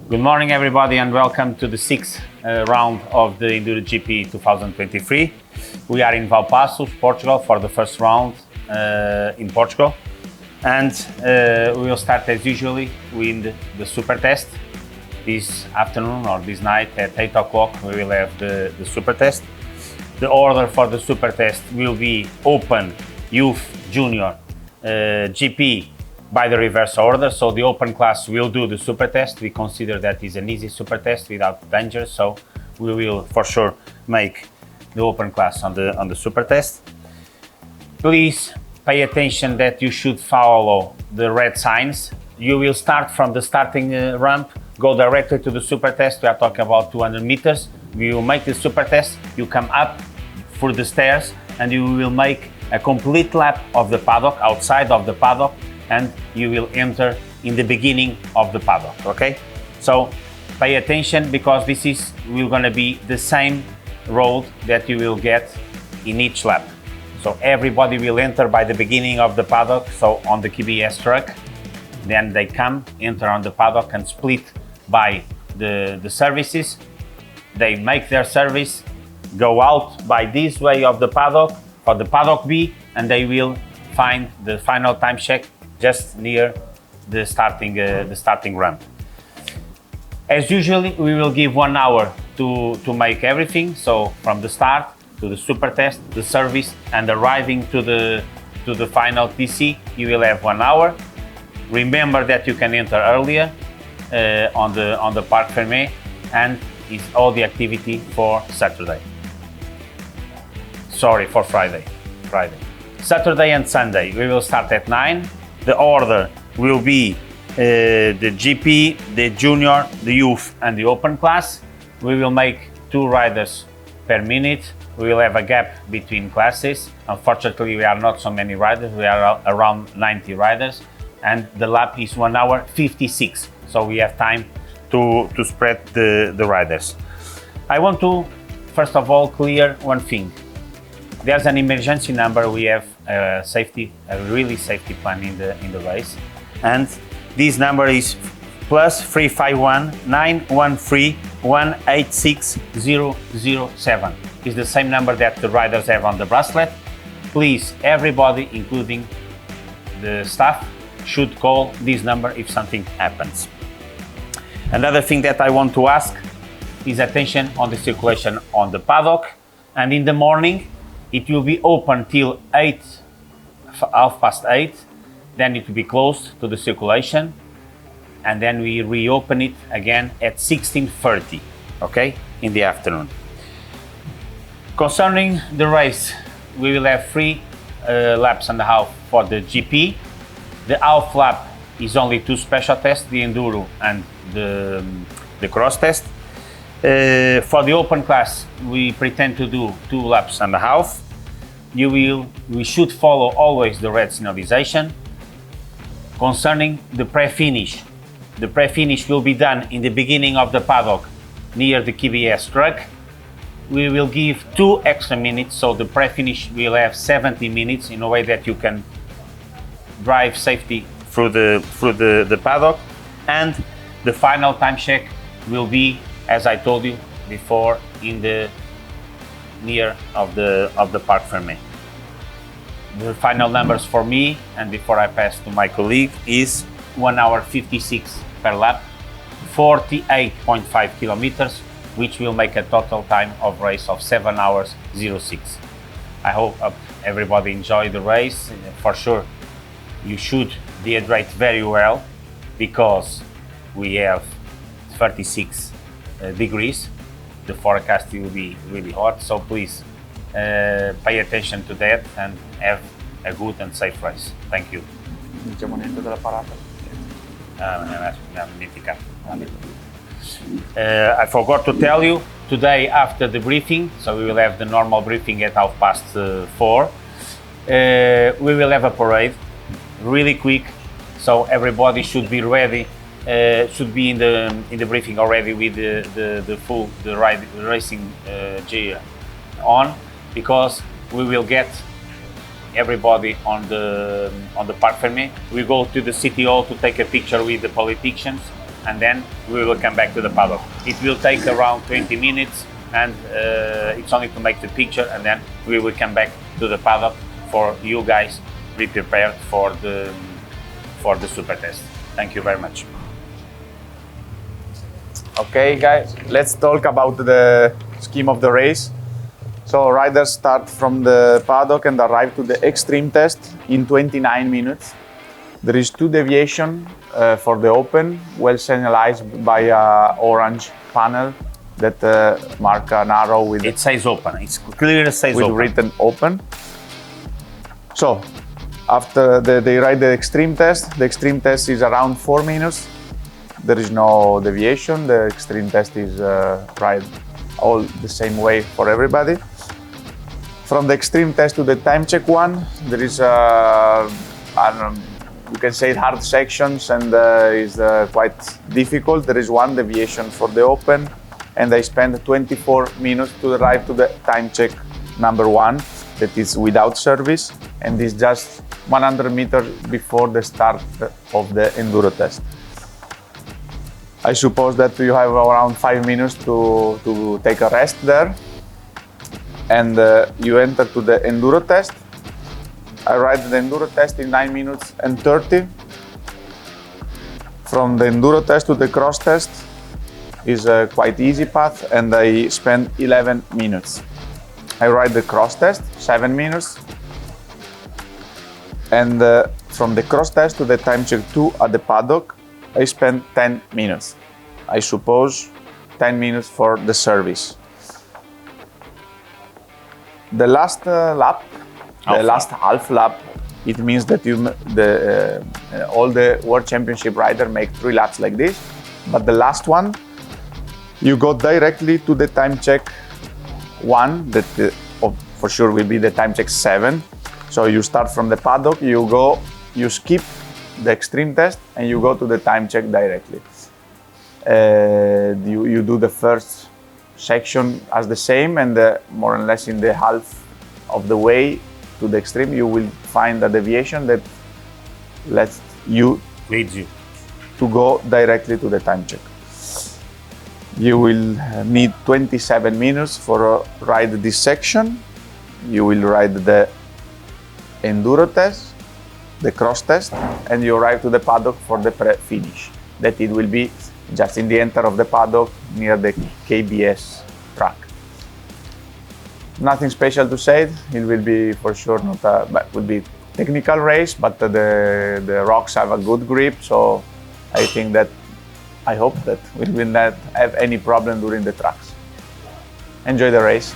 Good morning, everybody, and welcome to the sixth round of the EnduroGP 2023. We are in Valpaços, Portugal, for the first round in Portugal. And we will start as usually with the super test. This afternoon or this night at 8 o'clock we will have the super test. The order for the super test will be Open, Youth, Junior, GP by the reverse order. So the open class will do the super test. We consider that is an easy super test without danger, so we will for sure make the open class on the super test. Please pay attention that you should follow the red signs. You will start from the starting ramp, go directly to the super test. We are talking about 200 meters. We will make the super test. You come up for the stairs and you will make a complete lap of the paddock, outside of the paddock, and you will enter in the beginning of the paddock, okay? So pay attention, because this is going to be the same road that you will get in each lap. So everybody will enter by the beginning of the paddock, so on the KBS truck. Then they come, enter on the paddock and split by the services. They make their service, go out by this way of the paddock, for the paddock B, and they will find the final time check just near the starting ramp. As usually, we will give 1 hour to make everything. So from the start to the super test, the service, and arriving to the final TC, you will have 1 hour. Remember that you can enter earlier on the Parc Fermé, and it's all the activity for Saturday. Sorry, for Friday. Saturday and Sunday, we will start at 9. The order will be the GP, the Junior, the Youth, and the Open class. We will make 2 riders per minute. We will have a gap between classes. Unfortunately, we are not so many riders. We are around 90 riders, and the lap is 1 hour 56. So we have time to spread the riders. I want to, first of all, clear one thing. There's an emergency number. We have a really safety plan in the race, and this number is +351 913 186 007. It's the same number that the riders have on the bracelet. Please, everybody, including the staff, should call this number if something happens. Another thing that I want to ask is attention on the circulation on the paddock, and in the morning it will be open till 8:30. Then it will be closed to the circulation, and then we reopen it again at 16:30, okay, in the afternoon. Concerning the race, we will have 3 laps and a half for the GP. The half lap is only 2 special tests, the enduro and the cross test. For the open class, we pretend to do 2 laps and a half. We should follow always the red signalization. Concerning the pre-finish will be done in the beginning of the paddock near the KBS truck. We will give 2 extra minutes, so the pre-finish will have 70 minutes, in a way that you can drive safety through the paddock. And the final time check will be, as I told you before, in the near of the Parc Fermé. The final numbers for me, and before I pass to my colleague, is 1 hour 56 per lap, 48.5 kilometers, which will make a total time of race of 7 hours 06. I hope everybody enjoy the race. For sure, you should dehydrate very well, because we have 36 degrees. The forecast will be really hot, so please pay attention to that and have a good and safe race. Thank you. I forgot to tell you, today after the briefing, so we will have the normal briefing at 4:30. We will have a parade, really quick, so everybody should be ready. Should be in the briefing already with the racing gear on, because we will get everybody on the Parc Fermé. We go to the City Hall to take a picture with the politicians, and then we will come back to the paddock. It will take around 20 minutes, and it's only to make the picture, and then we will come back to the paddock for you guys be prepared for the super test. Thank you very much. Okay guys, let's talk about the scheme of the race. So riders start from the paddock and arrive to the extreme test in 29 minutes. There is 2 deviations for the open, well signalized by an orange panel that mark an arrow with... It says open, it's clearly says with open. written open. So after they ride the extreme test is around 4 minutes. There is no deviation. The extreme test is ride all the same way for everybody. From the extreme test to the time check one, there is you can say hard sections, and is quite difficult. There is 1 deviation for the open, and I spend 24 minutes to arrive to the time check number 1, that is without service, and is just 100 meters before the start of the enduro test. I suppose that you have around 5 minutes to take a rest there, and you enter to the enduro test. I ride the enduro test in 9 minutes and 30. From the enduro test to the cross test is a quite easy path, and I spend 11 minutes. I ride the cross test, 7 minutes, and from the cross test to the time check 2 at the paddock, I spend 10 minutes. I suppose 10 minutes for the service. The last lap, last half lap, it means that all the World Championship riders make 3 laps like this, but the last one, you go directly to the time check 1, that for sure will be the time check 7. So you start from the paddock, you skip the extreme test, and you go to the time check directly. You do the first section as the same, and more or less in the half of the way to the extreme, you will find a deviation that leads you to go directly to the time check. You will need 27 minutes for ride this section. You will ride the enduro test, the cross test, and you arrive to the paddock for the pre-finish. That it will be just in the enter of the paddock near the KBS track. Nothing special to say. It will be for sure not but will be technical race, but the rocks have a good grip, so I hope that we will not have any problem during the tracks. Enjoy the race.